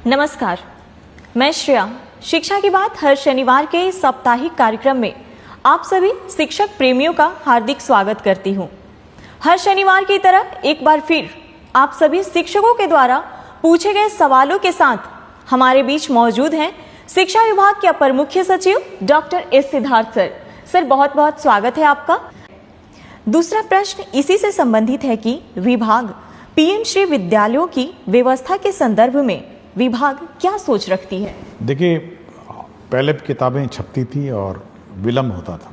नमस्कार, मैं श्रेया। शिक्षा की बात हर शनिवार के इस साप्ताहिक कार्यक्रम में आप सभी शिक्षक प्रेमियों का हार्दिक स्वागत करती हूँ। हर शनिवार की तरह एक बार फिर आप सभी शिक्षकों के द्वारा पूछे गए सवालों के साथ हमारे बीच मौजूद हैं शिक्षा विभाग के अपर मुख्य सचिव doctor S Siddharth sir. Sir, बहुत बहुत स्वागत है आपका। दूसरा प्रश्न इसी से संबंधित है कि विभाग पीएम श्री विद्यालयों की व्यवस्था के संदर्भ में विभाग क्या सोच रखती है? देखिए, पहले किताबें छपती थी और विलम्ब होता था,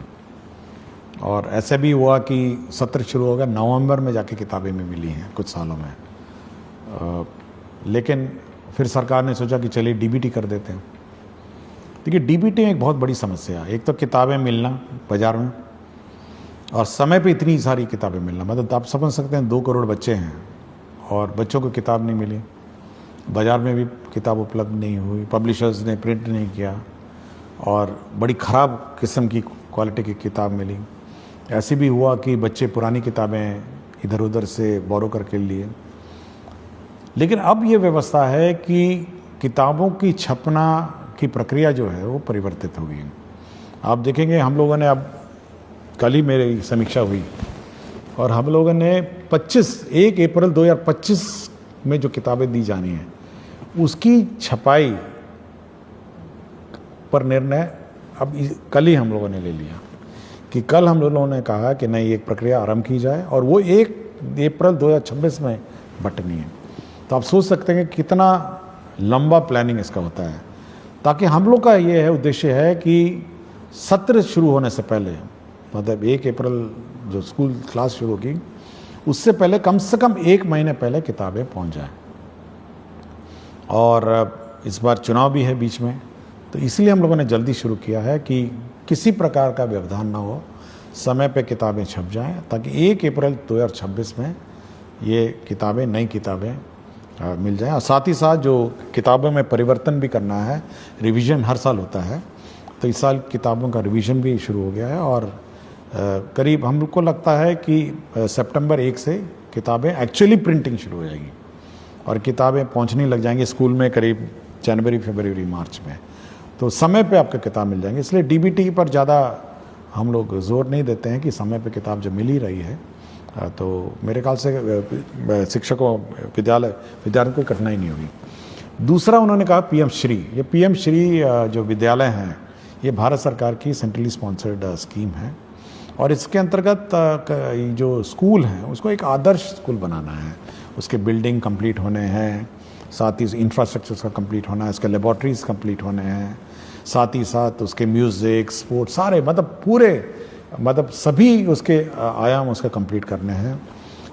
और ऐसे भी हुआ कि सत्र शुरू हो गया, नवंबर में जाके किताबें में मिली हैं कुछ सालों में। लेकिन फिर सरकार ने सोचा कि चलिए डीबीटी कर देते हैं। देखिए, डीबीटी में एक बहुत बड़ी समस्या है। एक तो किताबें मिलना बाजार में, और समय पे इतनी सारी किताबें मिलना, मतलब आप समझ सकते हैं 2 करोड़ बच्चे हैं और बच्चों को किताब नहीं मिली, बाज़ार में भी किताब उपलब्ध नहीं हुई, पब्लिशर्स ने प्रिंट नहीं किया, और बड़ी ख़राब किस्म की क्वालिटी की किताब मिली। ऐसे भी हुआ कि बच्चे पुरानी किताबें इधर उधर से बोरो करके लिए। लेकिन अब ये व्यवस्था है कि किताबों की छपना की प्रक्रिया जो है वो परिवर्तित हो गई है। आप देखेंगे, हम लोगों ने अब कल ही मेरी समीक्षा हुई और हम लोगों ने 1 अप्रैल 2025 में जो किताबें दी जानी हैं उसकी छपाई पर निर्णय अब कल ही हम लोगों ने ले लिया कि कल हम लोगों ने कहा कि नहीं, एक प्रक्रिया आरंभ की जाए और वो 1 अप्रैल 2026 में बंटनी है। तो आप सोच सकते हैं कि कितना लंबा प्लानिंग इसका होता है, ताकि हम लोग का ये है उद्देश्य है कि सत्र शुरू होने से पहले, मतलब 1 अप्रैल जो स्कूल क्लास शुरू होगी उससे पहले कम से कम 1 महीने पहले किताबें पहुंच जाएं। और इस बार चुनाव भी है बीच में, तो इसलिए हम लोगों ने जल्दी शुरू किया है कि किसी प्रकार का व्यवधान ना हो, समय पे किताबें छप जाएं, ताकि 1 अप्रैल 2026 में ये किताबें, नई किताबें मिल जाएं। और साथ ही साथ जो किताबों में परिवर्तन भी करना है, रिवीजन हर साल होता है, तो इस साल किताबों का रिवीजन भी शुरू हो गया है। और करीब हम लोग को लगता है कि सितंबर 1 से किताबें एक्चुअली प्रिंटिंग शुरू हो जाएगी और किताबें पहुंचने लग जाएंगी स्कूल में करीब जनवरी, फरवरी, मार्च में। तो समय पे आपको किताब मिल जाएंगी। इसलिए डीबीटी पर ज़्यादा हम लोग जोर नहीं देते हैं कि समय पे किताब जब मिल ही रही है तो मेरे ख्याल से शिक्षकों, विद्यार्थियों को कठिनाई नहीं होगी। दूसरा, उन्होंने कहा पीएम श्री। ये पीएम श्री जो विद्यालय हैं, ये भारत सरकार की सेंट्रली स्पॉन्सर्ड स्कीम है, और इसके अंतर्गत जो स्कूल हैं उसको एक आदर्श स्कूल बनाना है। उसके बिल्डिंग कंप्लीट होने हैं, साथ ही इंफ्रास्ट्रक्चर का कंप्लीट होना है, इसके लेबॉर्ट्रीज कंप्लीट होने हैं, साथ ही साथ उसके म्यूज़िक, स्पोर्ट्स, सारे मतलब सभी उसके आयाम उसका कंप्लीट करने हैं।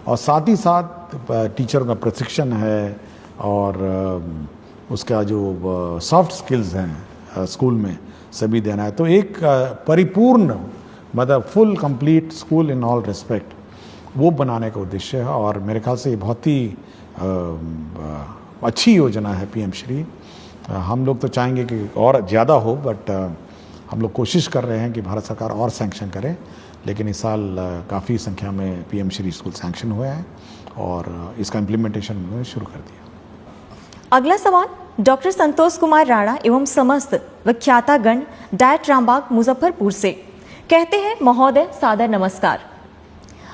और साथ ही साथ टीचरों का प्रशिक्षण है, और उसका जो सॉफ्ट स्किल्स हैं स्कूल में सभी देना है। तो एक परिपूर्ण, मतलब full complete school in all respect, वो बनाने का उद्देश्य है। और मेरे ख्याल से ये बहुत ही अच्छी योजना है पीएम श्री। हम लोग तो चाहेंगे कि और ज़्यादा हो, बट हम लोग कोशिश कर रहे हैं कि भारत सरकार और सैंक्शन करे। लेकिन इस साल काफ़ी संख्या में पीएम श्री स्कूल सैंक्शन हुए हैं और इसका इम्प्लीमेंटेशन उन्होंने शुरू कर दिया। अगला सवाल डॉक्टर संतोष कुमार राणा एवं समस्त विख्यातागण डायट रामबाग मुजफ्फरपुर से। कहते हैं, महोदय सादर नमस्कार।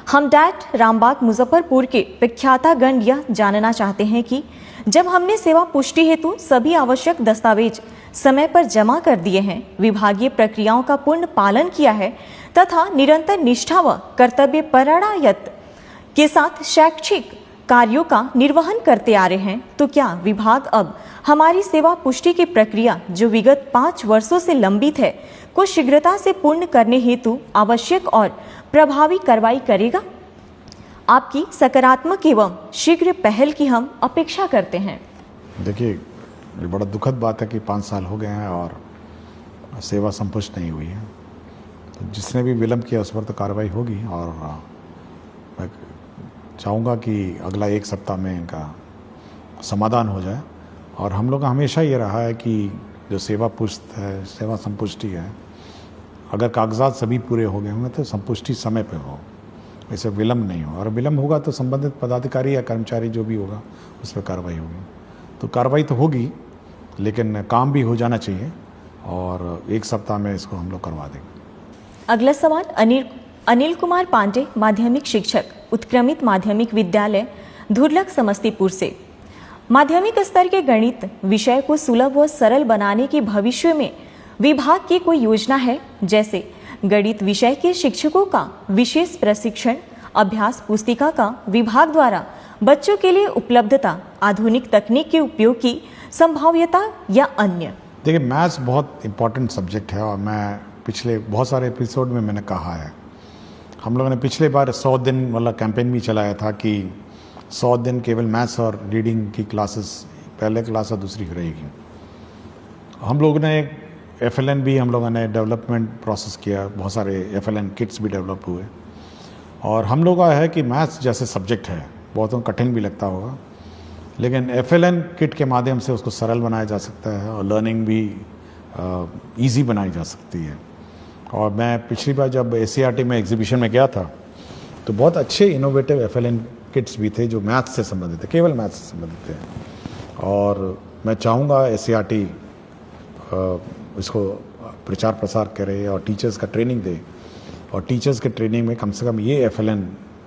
हम डायट रामबाग मुजफ्फरपुर के विख्यातागण यह जानना चाहते हैं कि जब हमने सेवा पुष्टि हेतु सभी आवश्यक दस्तावेज समय पर जमा कर दिए हैं, विभागीय प्रक्रियाओं का पूर्ण पालन किया है तथा निरंतर निष्ठा व कर्तव्य परायणता के साथ शैक्षिक कार्यों का निर्वहन करते आ रहे हैं, तो क्या विभाग अब हमारी सेवा पुष्टि की प्रक्रिया जो विगत 5 वर्षों से लंबित है को शीघ्रता से पूर्ण करने हेतु आवश्यक और प्रभावी कार्रवाई करेगा? आपकी सकारात्मक एवं शीघ्र पहल की हम अपेक्षा करते हैं। देखिए, ये बड़ा दुखद बात है कि 5 साल हो गए हैं और सेवा संपुष्ट नहीं हुई है। तो जिसने भी विलम्ब किया उस पर तो कार्रवाई होगी, और मैं चाहूँगा कि अगला 1 सप्ताह में इनका समाधान हो जाए। और हम लोग का हमेशा ये रहा है कि जो सेवा संपुष्टि है, अगर कागजात सभी पूरे हो गए होंगे तो संपुष्टि समय पे हो, ऐसे विलम्ब नहीं हो। और विलम्ब होगा तो संबंधित पदाधिकारी या कर्मचारी जो भी होगा उस पर कार्रवाई होगी। तो कार्रवाई तो होगी, लेकिन काम भी हो जाना चाहिए और एक सप्ताह में इसको हम लोग करवा देंगे। अगला सवाल अनिल कुमार पांडे, माध्यमिक शिक्षक, उत्क्रमित माध्यमिक विद्यालय धुरलक समस्तीपुर से। माध्यमिक स्तर के गणित विषय को सुलभ व सरल बनाने की भविष्य में विभाग की कोई योजना है? जैसे गणित विषय के शिक्षकों का विशेष प्रशिक्षण, अभ्यास पुस्तिका का विभाग द्वारा बच्चों के लिए उपलब्धता, आधुनिक तकनीक के उपयोग की संभाव्यता या अन्य। देखिए, मैथ्स बहुत इम्पॉर्टेंट सब्जेक्ट है और मैं पिछले बहुत सारे एपिसोड में मैंने कहा है, हम लोगों ने पिछले बार 100 दिन वाला कैंपेन भी चलाया था कि 100 दिन केवल मैथ्स और रीडिंग की क्लासेस पहले क्लास और दूसरी रहेगी। हम लोगों ने एक FLN भी हम लोगों ने डेवलपमेंट प्रोसेस किया, बहुत सारे FLN किट्स भी डेवलप हुए और हम लोगों का है कि मैथ्स जैसे सब्जेक्ट है, बहुतों को कठिन भी लगता होगा, लेकिन FLN किट के माध्यम से उसको सरल बनाया जा सकता है और लर्निंग भी ईजी बनाई जा सकती है। और मैं पिछली बार जब ACRT में एग्जीबिशन में गया था तो बहुत अच्छे इनोवेटिव FLN किट्स भी थे जो मैथ्स से संबंधित थे, केवल मैथ्स से संबंधित थे। और मैं चाहूँगा ACRT इसको प्रचार प्रसार करे और टीचर्स का ट्रेनिंग दे और टीचर्स के ट्रेनिंग में कम से कम ये FLN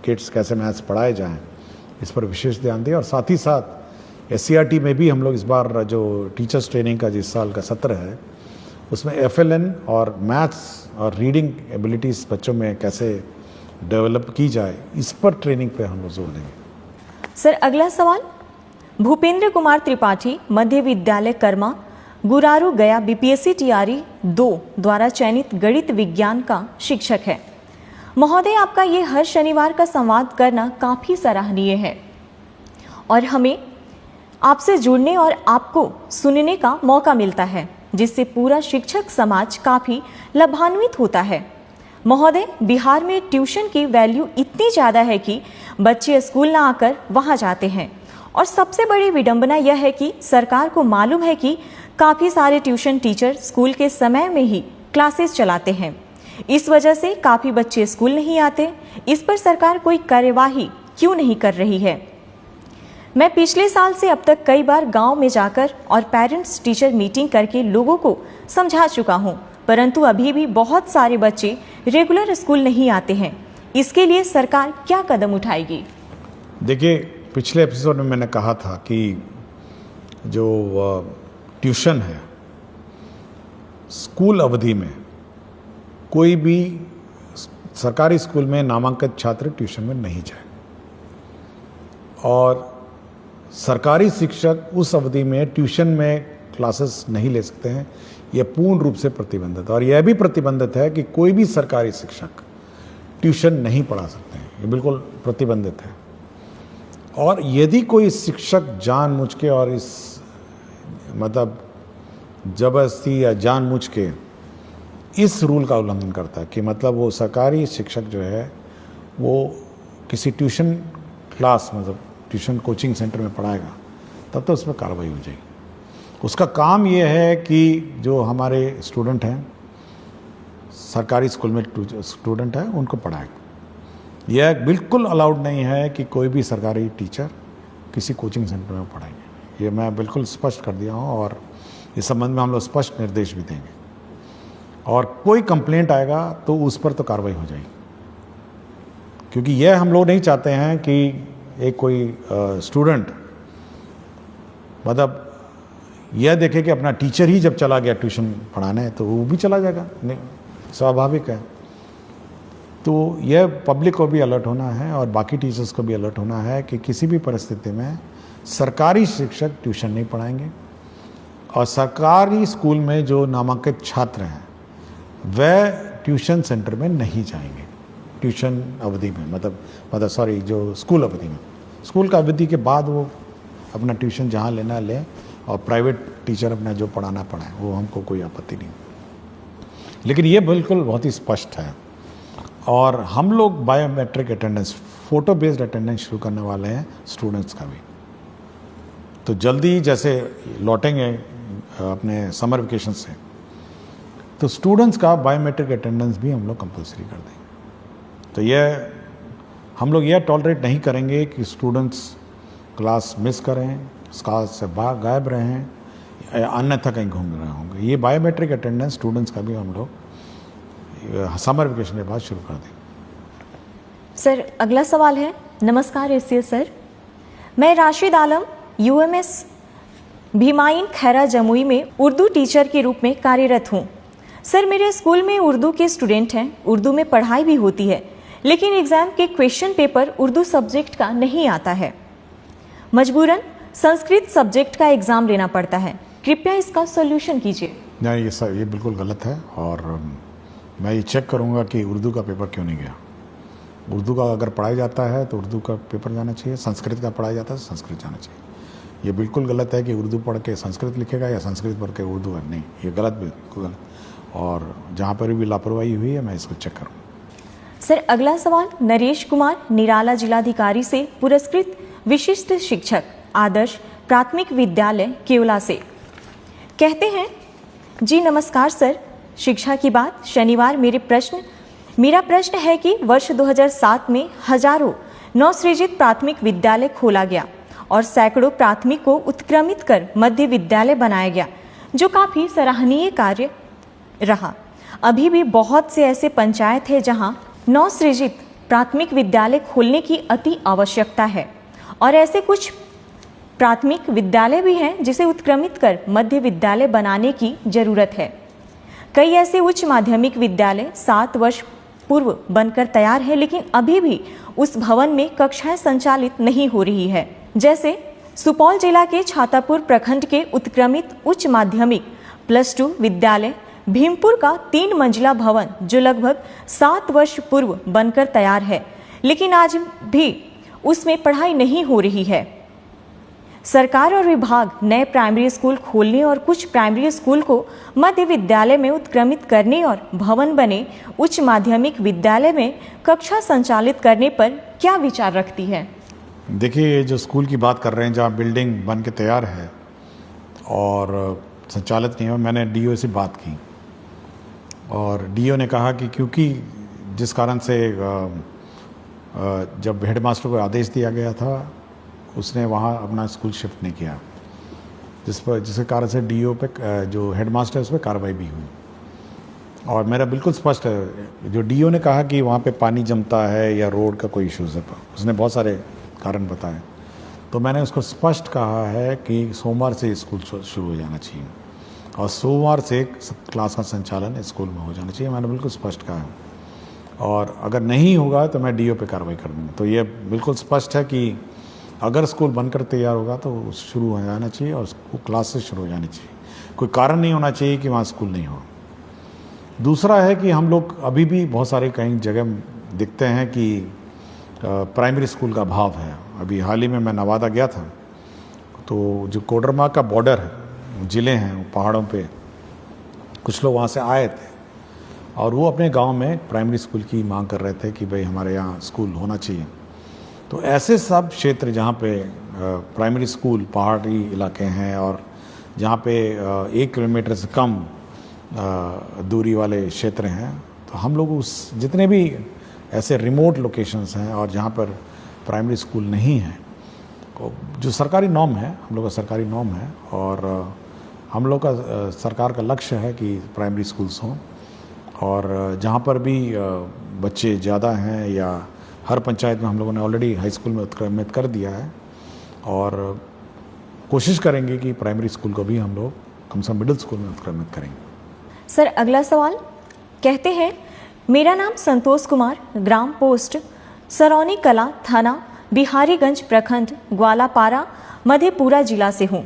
किट्स कैसे मैथ्स पढ़ाए जाएं इस पर विशेष ध्यान दे। और साथ ही साथ ACRT में भी हम लोग इस बार जो टीचर्स ट्रेनिंग का जिस साल का सत्र है उसमें FLN और मैथ्स और रीडिंग एबिलिटीज़ बच्चों में कैसे डेवलप की जाए इस पर ट्रेनिंग पे हम लोग जोर देंगे। सर, अगला सवाल भूपेंद्र कुमार त्रिपाठी, मध्य विद्यालय कर्मा, गुरारू गया, BPSC TRE 2 द्वारा चयनित गणित विज्ञान का शिक्षक है। महोदय, आपका ये हर शनिवार का संवाद करना काफ़ी सराहनीय है और हमें आपसे जुड़ने और आपको सुनने का मौका मिलता है, जिससे पूरा शिक्षक समाज काफ़ी लाभान्वित होता है। महोदय, बिहार में ट्यूशन की वैल्यू इतनी ज़्यादा है कि बच्चे स्कूल ना आकर वहाँ जाते हैं और सबसे बड़ी विडंबना यह है कि सरकार को मालूम है कि काफ़ी सारे ट्यूशन टीचर स्कूल के समय में ही क्लासेस चलाते हैं। इस वजह से काफ़ी बच्चे स्कूल नहीं आते। इस पर सरकार कोई कार्यवाही क्यों नहीं कर रही है? मैं पिछले साल से अब तक कई बार गांव में जाकर और पेरेंट्स टीचर मीटिंग करके लोगों को समझा चुका हूं, परंतु अभी भी बहुत सारे बच्चे रेगुलर स्कूल नहीं आते हैं। इसके लिए सरकार क्या कदम उठाएगी? देखिए, पिछले एपिसोड में मैंने कहा था कि जो ट्यूशन है, स्कूल अवधि में कोई भी सरकारी स्कूल में नामांकित छात्र ट्यूशन में नहीं जाए और सरकारी शिक्षक उस अवधि में ट्यूशन में क्लासेस नहीं ले सकते हैं। यह पूर्ण रूप से प्रतिबंधित है और यह भी प्रतिबंधित है कि कोई भी सरकारी शिक्षक ट्यूशन नहीं पढ़ा सकते हैं, ये बिल्कुल प्रतिबंधित है। और यदि कोई शिक्षक जानबूझ के और इस मतलब जबरदस्ती या जानबूझ के इस रूल का उल्लंघन करता है कि मतलब वो सरकारी शिक्षक जो है वो किसी ट्यूशन क्लास मतलब ट्यूशन कोचिंग सेंटर में पढ़ाएगा, तब तो उसमें कार्रवाई हो जाएगी। उसका काम ये है कि जो हमारे स्टूडेंट हैं, सरकारी स्कूल में स्टूडेंट हैं, उनको पढ़ाएगा। यह बिल्कुल अलाउड नहीं है कि कोई भी सरकारी टीचर किसी कोचिंग सेंटर में पढ़ाएंगे। ये मैं बिल्कुल स्पष्ट कर दिया हूँ और इस संबंध में हम लोग स्पष्ट निर्देश भी देंगे और कोई कंप्लेंट आएगा तो उस पर तो कार्रवाई हो जाएगी, क्योंकि यह हम लोग नहीं चाहते हैं कि एक कोई स्टूडेंट मतलब यह देखे कि अपना टीचर ही जब चला गया ट्यूशन पढ़ाने तो वो भी चला जाएगा, नहीं, स्वाभाविक है। तो यह पब्लिक को भी अलर्ट होना है और बाकी टीचर्स को भी अलर्ट होना है कि किसी भी परिस्थिति में सरकारी शिक्षक ट्यूशन नहीं पढ़ाएंगे और सरकारी स्कूल में जो नामांकित छात्र हैं वह ट्यूशन सेंटर में नहीं जाएंगे ट्यूशन अवधि में, मतलब सॉरी जो स्कूल अवधि में। स्कूल का अवधि के बाद वो अपना ट्यूशन जहाँ लेना लें और प्राइवेट टीचर अपना जो पढ़ाना पढ़ाएं, वो हमको कोई आपत्ति नहीं। लेकिन ये बिल्कुल बहुत ही स्पष्ट है और हम लोग biometric attendance, photo based attendance शुरू करने वाले हैं स्टूडेंट्स का भी। तो जल्दी जैसे लौटेंगे अपने समर वेकेशन से तो स्टूडेंट्स का बायोमेट्रिक अटेंडेंस भी हम लोग कंपलसरी कर देंगे। तो यह हम लोग यह टॉलरेट नहीं करेंगे कि स्टूडेंट्स क्लास मिस करें, क्लास से गायब रहें अन्यथा कहीं घूम रहे होंगे। ये बायोमेट्रिक अटेंडेंस स्टूडेंट्स का भी हम लोग समर वेकेशन के बाद शुरू कर देंगे। सर अगला सवाल है। नमस्कार एसीएस सर, मैं राशिद आलम यूएमएस भीमाइन खैरा जमुई में उर्दू टीचर के रूप में कार्यरत हूँ। सर मेरे स्कूल में उर्दू के स्टूडेंट हैं, उर्दू में पढ़ाई भी होती है, लेकिन एग्ज़ाम के क्वेश्चन पेपर उर्दू सब्जेक्ट का नहीं आता है। मजबूरन संस्कृत सब्जेक्ट का एग्ज़ाम लेना पड़ता है। कृपया इसका सॉल्यूशन कीजिए। नहीं, ये बिल्कुल गलत है और मैं ये चेक करूँगा कि उर्दू का पेपर क्यों नहीं गया। उर्दू का अगर पढ़ाया जाता है तो उर्दू का पेपर जाना चाहिए, संस्कृत का पढ़ाया जाता है तो संस्कृत जाना चाहिए। ये बिल्कुल गलत है कि उर्दू पढ़ के संस्कृत लिखेगा या संस्कृत पढ़ के उर्दू है, नहीं, ये गलत, बिल्कुल गलत। और जहाँ पर भी लापरवाही हुई है मैं इसको चेक करूँ। सर अगला सवाल नरेश कुमार निराला जिलाधिकारी से पुरस्कृत विशिष्ट शिक्षक आदर्श प्राथमिक विद्यालय केवला से। कहते हैं, जी नमस्कार सर, शिक्षा की बात शनिवार मेरा प्रश्न है कि वर्ष 2007 में हजारों नवसृजित प्राथमिक विद्यालय खोला गया और सैकड़ों प्राथमिक को उत्क्रमित कर मध्य विद्यालय बनाया गया, जो काफ़ी सराहनीय कार्य रहा। अभी भी बहुत से ऐसे पंचायत है जहां नवसृजित प्राथमिक विद्यालय खोलने की अति आवश्यकता है और ऐसे कुछ प्राथमिक विद्यालय भी हैं जिसे उत्क्रमित कर मध्य विद्यालय बनाने की जरूरत है। कई ऐसे उच्च माध्यमिक विद्यालय 7 वर्ष पूर्व बनकर तैयार है, लेकिन अभी भी उस भवन में कक्षाएं संचालित नहीं हो रही है। जैसे सुपौल जिला के छातापुर प्रखंड के उत्क्रमित उच्च माध्यमिक +2 विद्यालय भीमपुर का 3 मंजिला भवन जो लगभग 7 वर्ष पूर्व बनकर तैयार है, लेकिन आज भी उसमें पढ़ाई नहीं हो रही है। सरकार और विभाग नए प्राइमरी स्कूल खोलने और कुछ प्राइमरी स्कूल को मध्य विद्यालय में उत्क्रमित करने और भवन बने उच्च माध्यमिक विद्यालय में कक्षा संचालित करने पर क्या विचार रखती है? देखिए, जो स्कूल की बात कर रहे हैं जहाँ बिल्डिंग बन के तैयार है और संचालित नहीं है, मैंने डीओ से बात की और डीओ ने कहा कि क्योंकि जिस कारण से जब हेडमास्टर को आदेश दिया गया था उसने वहाँ अपना स्कूल शिफ्ट नहीं किया, जिसके कारण से डीओ पे जो हेडमास्टर है उस पर कार्रवाई भी हुई। और मेरा बिल्कुल स्पष्ट है, जो डीओ ने कहा कि वहाँ पे पानी जमता है या रोड का कोई इश्यूज़ है, उसने बहुत सारे कारण बताए, तो मैंने उसको स्पष्ट कहा है कि सोमवार से स्कूल शुरू हो जाना चाहिए और सोमवार से क्लास का संचालन स्कूल में हो जाना चाहिए। मैंने बिल्कुल स्पष्ट कहा है और अगर नहीं होगा तो मैं डीओ पे कार्रवाई कर दूँगा। तो ये बिल्कुल स्पष्ट है कि अगर स्कूल बनकर तैयार होगा तो शुरू हो जाना चाहिए और क्लास से शुरू हो जानी चाहिए। कोई कारण नहीं होना चाहिए कि वहाँ स्कूल नहीं हो। दूसरा है कि हम लोग अभी भी बहुत सारे कई जगह दिखते हैं कि प्राइमरी स्कूल का अभाव है। अभी हाल ही में मैं नवादा गया था, तो जो कोडरमा का बॉर्डर है, ज़िले हैं पहाड़ों पे, कुछ लोग वहाँ से आए थे और वो अपने गांव में प्राइमरी स्कूल की मांग कर रहे थे कि भाई हमारे यहाँ स्कूल होना चाहिए। तो ऐसे सब क्षेत्र जहाँ पे प्राइमरी स्कूल पहाड़ी इलाके हैं और जहाँ पे 1 किलोमीटर से कम दूरी वाले क्षेत्र हैं, तो हम लोग उस जितने भी ऐसे रिमोट लोकेशंस हैं और जहाँ पर प्राइमरी स्कूल नहीं है, जो सरकारी नॉर्म है, हम लोग का सरकारी नॉर्म है और हम लोग का सरकार का लक्ष्य है कि प्राइमरी स्कूल्स हों और जहाँ पर भी बच्चे ज़्यादा हैं या हर पंचायत में हम लोगों ने ऑलरेडी हाई स्कूल में उत्क्रमित कर दिया है और कोशिश करेंगे कि प्राइमरी स्कूल को भी हम लोग कम से कम मिडिल स्कूल में उत्क्रमित करेंगे। सर अगला सवाल कहते हैं, मेरा नाम संतोष कुमार, ग्राम पोस्ट सरौनी कला, थाना बिहारीगंज, प्रखंड ग्वालापारा, मधेपुरा जिला से हूँ।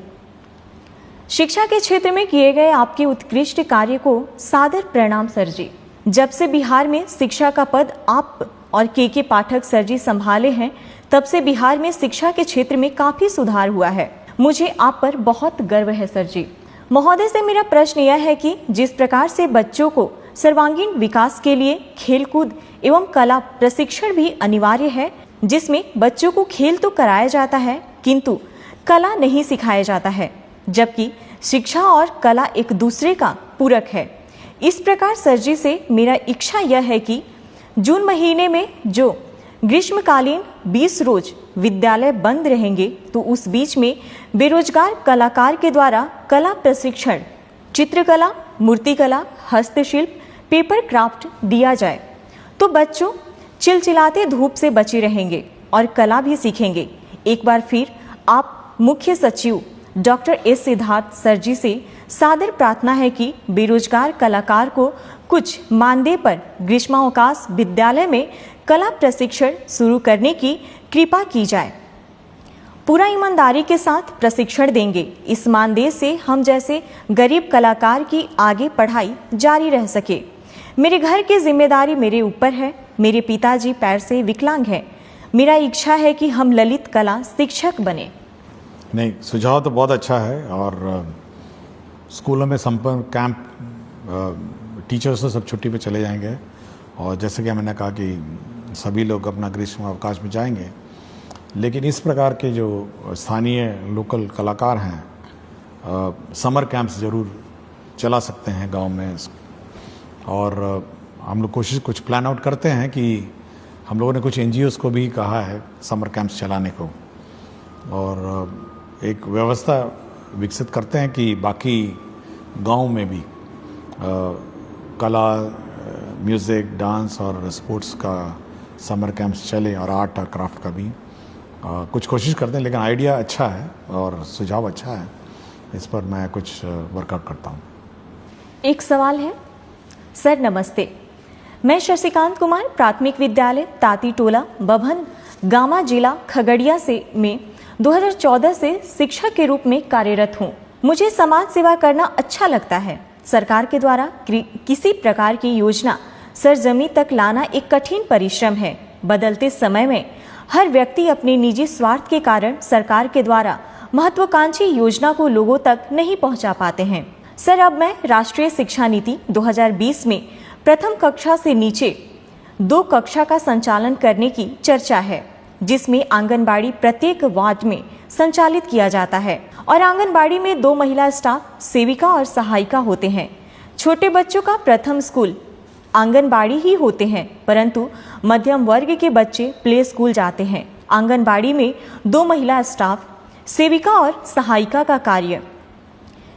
शिक्षा के क्षेत्र में किए गए आपके उत्कृष्ट कार्य को सादर प्रणाम सर जी। जब से बिहार में शिक्षा का पद आप और के पाठक सर जी संभाले हैं, तब से बिहार में शिक्षा के क्षेत्र में काफ़ी सुधार हुआ है। मुझे आप पर बहुत गर्व है सर जी। महोदय से मेरा प्रश्न यह है कि जिस प्रकार से बच्चों को सर्वांगीण विकास के लिए खेलकूद एवं कला प्रशिक्षण भी अनिवार्य है, जिसमें बच्चों को खेल तो कराया जाता है किंतु कला नहीं सिखाया जाता है, जबकि शिक्षा और कला एक दूसरे का पूरक है। इस प्रकार सर जी से मेरा इच्छा यह है कि जून महीने में जो ग्रीष्मकालीन 20 रोज विद्यालय बंद रहेंगे तो उस बीच में बेरोजगार कलाकार के द्वारा कला प्रशिक्षण, चित्रकला, मूर्तिकला, हस्तशिल्प, पेपर क्राफ्ट दिया जाए तो बच्चों चिलचिलाते धूप से बचे रहेंगे और कला भी सीखेंगे। एक बार फिर आप मुख्य सचिव डॉक्टर एस सिद्धार्थ सर जी से सादर प्रार्थना है कि बेरोजगार कलाकार को कुछ मानदेय पर ग्रीष्मावकाश विद्यालय में कला प्रशिक्षण शुरू करने की कृपा की जाए। पूरा ईमानदारी के साथ प्रशिक्षण देंगे। इस मानदेय से हम जैसे गरीब कलाकार की आगे पढ़ाई जारी रह सके। मेरे घर की जिम्मेदारी मेरे ऊपर है। मेरे पिताजी पैर से विकलांग हैं। मेरा इच्छा है कि हम ललित कला शिक्षक बने। नहीं, सुझाव तो बहुत अच्छा है और स्कूलों में संपर्क कैंप टीचर्स तो सब छुट्टी पे चले जाएंगे और जैसे कि मैंने कहा कि सभी लोग अपना ग्रीष्म अवकाश में जाएंगे, लेकिन इस प्रकार के जो स्थानीय लोकल कलाकार हैं समर कैंप्स ज़रूर चला सकते हैं गांव में। और हम लोग कुछ प्लान आउट करते हैं कि हम लोगों ने कुछ एनजीओस को भी कहा है समर कैंप्स चलाने को और एक व्यवस्था विकसित करते हैं कि बाकी गांव में भी कला, म्यूज़िक, डांस और स्पोर्ट्स का समर कैंप्स चले और आर्ट और क्राफ्ट का भी कुछ कोशिश करते हैं। लेकिन आइडिया अच्छा है और सुझाव अच्छा है, इस पर मैं कुछ वर्कआउट करता हूँ। एक सवाल है सर, नमस्ते। मैं शशिकांत कुमार प्राथमिक विद्यालय ताती टोला बभन गामा जिला खगड़िया से में 2014 से शिक्षक के रूप में कार्यरत हूँ। मुझे समाज सेवा करना अच्छा लगता है। सरकार के द्वारा किसी प्रकार की योजना सरजमी तक लाना एक कठिन परिश्रम है। बदलते समय में हर व्यक्ति अपने निजी स्वार्थ के कारण सरकार के द्वारा महत्वाकांक्षी योजना को लोगों तक नहीं पहुंचा पाते हैं। सर, अब मैं राष्ट्रीय शिक्षा नीति 2020 में प्रथम कक्षा से नीचे 2 कक्षा का संचालन करने की चर्चा है, जिसमें आंगनबाड़ी प्रत्येक वार्ड में संचालित किया जाता है और आंगनबाड़ी में 2 महिला स्टाफ सेविका और सहायिका होते हैं। छोटे बच्चों का प्रथम स्कूल आंगनबाड़ी ही होते हैं, परंतु मध्यम वर्ग के बच्चे प्ले स्कूल जाते हैं। आंगनबाड़ी में 2 महिला स्टाफ, सेविका और सहायिका का कार्य।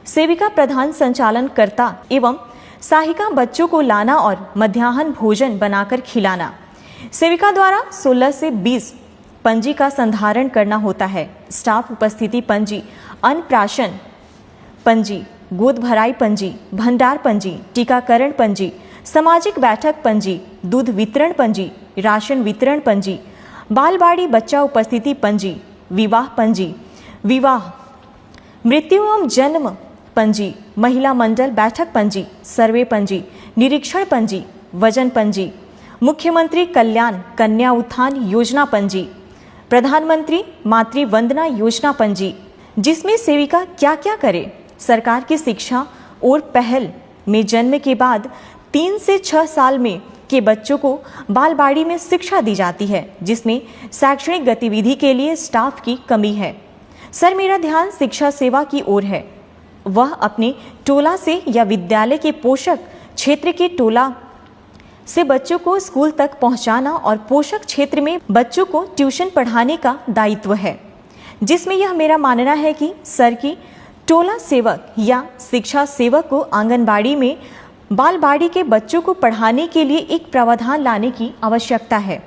सेविका प्रधान संचालन करता एवं सहायिका बच्चों को लाना और मध्याह्न भोजन बनाकर खिलाना। सेविका द्वारा 16 से 20 पंजी का संधारण करना होता है। स्टाफ उपस्थिति पंजी, अन्नप्राशन पंजी, गोद भराई पंजी, भंडार पंजी, टीकाकरण पंजी, सामाजिक बैठक पंजी, दूध वितरण पंजी, राशन वितरण पंजी, बालबाड़ी बच्चा उपस्थिति पंजी, विवाह पंजी, विवाह, मृत्यु एवं जन्म पंजी, महिला मंडल बैठक पंजी, सर्वे पंजी, निरीक्षण पंजी, वजन पंजी, मुख्यमंत्री कल्याण कन्या उत्थान योजना पंजी, प्रधानमंत्री मातृ वंदना योजना पंजी, जिसमें सेविका क्या क्या करे। सरकार की शिक्षा और पहल में जन्म के बाद 3 से 6 साल में के बच्चों को बालबाड़ी में शिक्षा दी जाती है, जिसमें शैक्षणिक गतिविधि के लिए स्टाफ की कमी है। सर, मेरा ध्यान शिक्षा सेवा की ओर है। वह अपने टोला से या विद्यालय के पोषक क्षेत्र के टोला से बच्चों को स्कूल तक पहुंचाना और पोषक क्षेत्र में बच्चों को ट्यूशन पढ़ाने का दायित्व है, जिसमें यह मेरा मानना है कि सर की टोला सेवक या शिक्षा सेवक को आंगनबाड़ी में बालबाड़ी के बच्चों को पढ़ाने के लिए एक प्रावधान लाने की आवश्यकता है,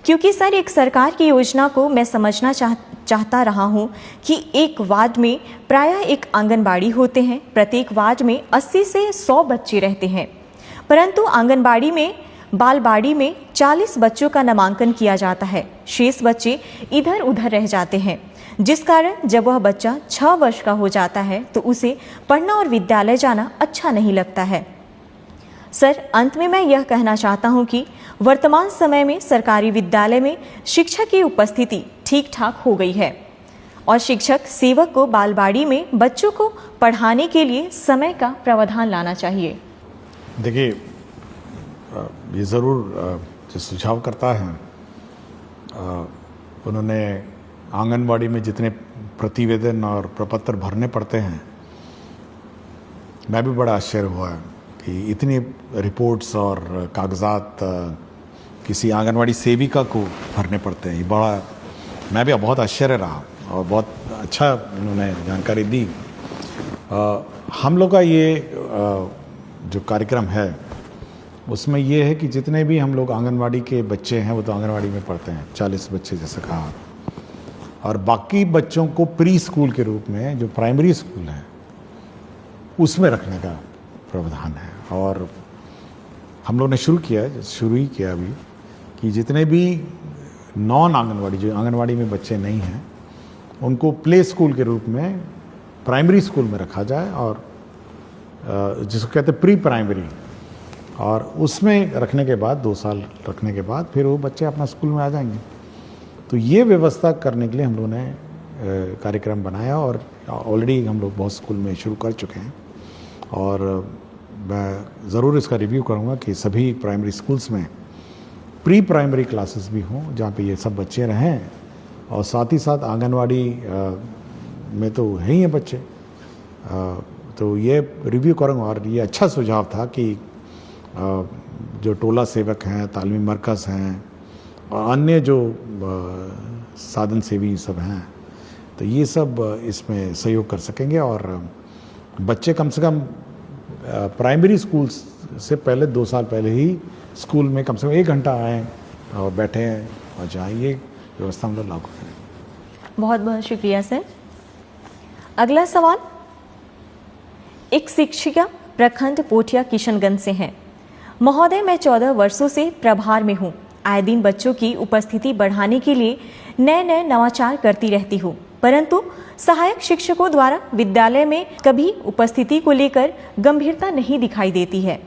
क्योंकि सर एक सरकार की योजना को मैं समझना चाहता रहा हूं कि एक वार्ड में प्रायः एक आंगनबाड़ी होते हैं। प्रत्येक वार्ड में 80 से 100 बच्चे रहते हैं, परंतु आंगनबाड़ी में बालबाड़ी में 40 बच्चों का नामांकन किया जाता है। शेष बच्चे इधर उधर रह जाते हैं, जिस कारण जब वह बच्चा 6 वर्ष का हो जाता है तो उसे पढ़ना और विद्यालय जाना अच्छा नहीं लगता है। सर, अंत में मैं यह कहना चाहता हूं कि वर्तमान समय में सरकारी विद्यालय में शिक्षक की उपस्थिति ठीक ठाक हो गई है और शिक्षक सेवक को बालबाड़ी में बच्चों को पढ़ाने के लिए समय का प्रावधान लाना चाहिए। देखिए, ये ज़रूर जो सुझाव करता है, उन्होंने आंगनबाड़ी में जितने प्रतिवेदन और प्रपत्र भरने पड़ते हैं, मैं भी बड़ा आश्चर्य हुआ कि इतनी रिपोर्ट्स और कागजात किसी आंगनबाड़ी सेविका को भरने पड़ते हैं। ये बड़ा मैं भी बहुत आश्चर्य रहा और बहुत अच्छा उन्होंने जानकारी दी। हम लोग का ये जो कार्यक्रम है उसमें ये है कि जितने भी हम लोग आंगनवाड़ी के बच्चे हैं वो तो आंगनवाड़ी में पढ़ते हैं, 40 बच्चे जैसे कहा, और बाकी बच्चों को प्री स्कूल के रूप में जो प्राइमरी स्कूल है उसमें रखने का प्रावधान है। और हम लोग ने शुरू ही किया अभी कि जितने भी नॉन आंगनवाड़ी, जो आंगनवाड़ी में बच्चे नहीं हैं, उनको प्ले स्कूल के रूप में प्राइमरी स्कूल में रखा जाए, और जिसको कहते हैं प्री प्राइमरी, और उसमें रखने के बाद 2 साल रखने के बाद फिर वो बच्चे अपना स्कूल में आ जाएंगे। तो ये व्यवस्था करने के लिए हम लोगों ने कार्यक्रम बनाया और ऑलरेडी हम लोग बहुत स्कूल में शुरू कर चुके हैं। और मैं ज़रूर इसका रिव्यू करूँगा कि सभी प्राइमरी स्कूल्स में प्री प्राइमरी क्लासेस भी हों जहाँ पे ये सब बच्चे रहें, और साथ ही साथ आंगनवाड़ी में तो है ही हैं बच्चे। तो ये रिव्यू करूँगा। और ये अच्छा सुझाव था कि जो टोला सेवक हैं, तालीमी मरकज़ हैं और अन्य जो साधन सेवी सब हैं, तो ये सब इसमें सहयोग कर सकेंगे, और बच्चे कम से कम प्राइमरी स्कूल से पहले 2 साल पहले ही स्कूल में कम से कम 1 घंटा आएँ और बैठें और जाएँ। ये व्यवस्था हम लोग लागू करें। बहुत बहुत शुक्रिया सर। अगला सवाल एक शिक्षिका प्रखंड पोठिया किशनगंज से हैं। महोदय, मैं 14 वर्षों से प्रभार में हूँ। आए दिन बच्चों की उपस्थिति बढ़ाने के लिए नए नए नवाचार करती रहती हूँ, परंतु सहायक शिक्षकों द्वारा विद्यालय में कभी उपस्थिति को लेकर गंभीरता नहीं दिखाई देती है।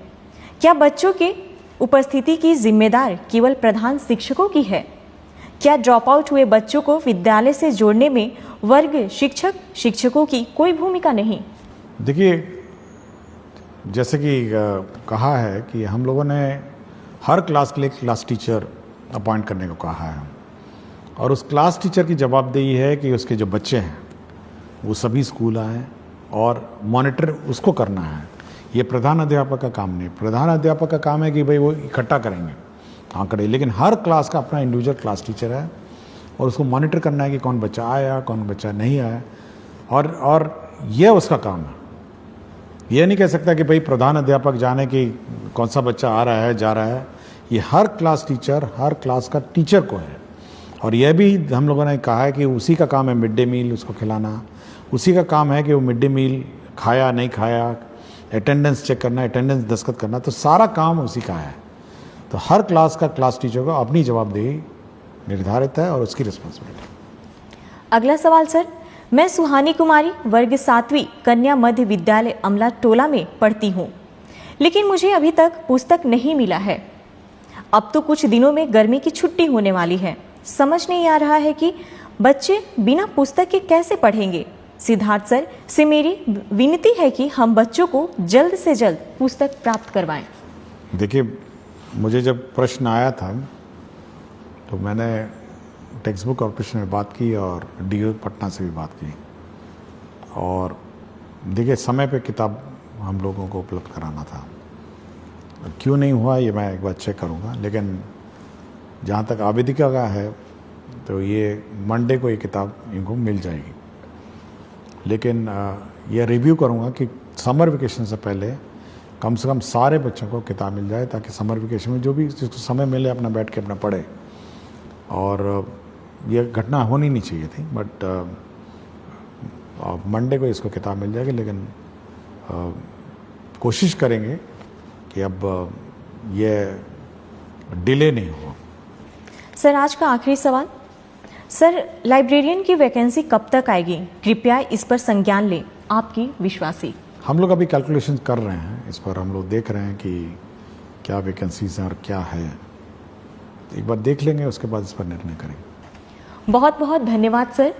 क्या बच्चों के उपस्थिति की जिम्मेदार केवल प्रधान शिक्षकों की है? क्या ड्रॉप आउट हुए बच्चों को विद्यालय से जोड़ने में वर्ग शिक्षकों की कोई भूमिका नहीं? देखिए, जैसे कि कहा है कि हम लोगों ने हर क्लास के लिए क्लास टीचर अपॉइंट करने को कहा है, और उस क्लास टीचर की जवाबदेही है कि उसके जो बच्चे हैं वो सभी स्कूल आएँ और मॉनिटर उसको करना है। ये प्रधान अध्यापक का काम नहीं। प्रधान अध्यापक का काम है कि भाई वो इकट्ठा करेंगे आंकड़े, लेकिन हर क्लास का अपना इंडिविजुअल क्लास टीचर है और उसको मॉनिटर करना है कि कौन बच्चा आया, कौन बच्चा नहीं आया, और ये उसका काम है। ये नहीं कह सकता कि भाई प्रधान अध्यापक जाने कि कौन सा बच्चा आ रहा है, जा रहा है। ये हर क्लास टीचर, हर क्लास का टीचर को है। और यह भी हम लोगों ने कहा है कि उसी का काम है मिड डे मील उसको खिलाना, उसी का काम है कि वो मिड डे मील खाया नहीं खाया, अटेंडेंस चेक करना, अटेंडेंस दस्तखत करना, तो सारा काम उसी का है। तो हर क्लास का क्लास टीचर को अपनी जवाबदेही निर्धारित है और उसकी रिस्पॉन्सिबिलिटी। अगला सवाल सर, मैं सुहानी कुमारी वर्ग 7वीं कन्या मध्य विद्यालय अमला टोला में पढ़ती हूँ, लेकिन मुझे अभी तक पुस्तक नहीं मिला है। अब तो कुछ दिनों में गर्मी की छुट्टी होने वाली है। समझ नहीं आ रहा है कि बच्चे बिना पुस्तक के कैसे पढ़ेंगे। सिद्धार्थ सर से मेरी विनती है कि हम बच्चों को जल्द से जल्द पुस्तक प्राप्त करवाएं। देखिए, मुझे जब प्रश्न आया था तो मैंने टेक्स्ट बुक कॉर्पोरेशन में बात की और डीओ पटना से भी बात की, और देखिए समय पे किताब हम लोगों को उपलब्ध कराना था। क्यों नहीं हुआ ये मैं एक बार चेक करूँगा, लेकिन जहाँ तक आवेदिका का है तो ये मंडे को ये किताब इनको मिल जाएगी। लेकिन ये रिव्यू करूँगा कि समर वेकेशन से पहले कम से कम सारे बच्चों को किताब मिल जाए, ताकि समर वेकेशन में जो भी जिसको समय मिले अपना बैठ के अपना पढ़े। और ये घटना होनी नहीं चाहिए थी, बट मंडे को इसको किताब मिल जाएगी। लेकिन कोशिश करेंगे कि अब ये डिले नहीं हो। सर, आज का आखिरी सवाल। सर, लाइब्रेरियन की वैकेंसी कब तक आएगी? कृपया इस पर संज्ञान लें। आपकी विश्वासी। हम लोग अभी कैलकुलेशन कर रहे हैं इस पर, हम लोग देख रहे हैं कि क्या वैकेंसीज हैं और क्या है। एक बार देख लेंगे, उसके बाद इस पर निर्णय करेंगे। बहुत बहुत धन्यवाद सर।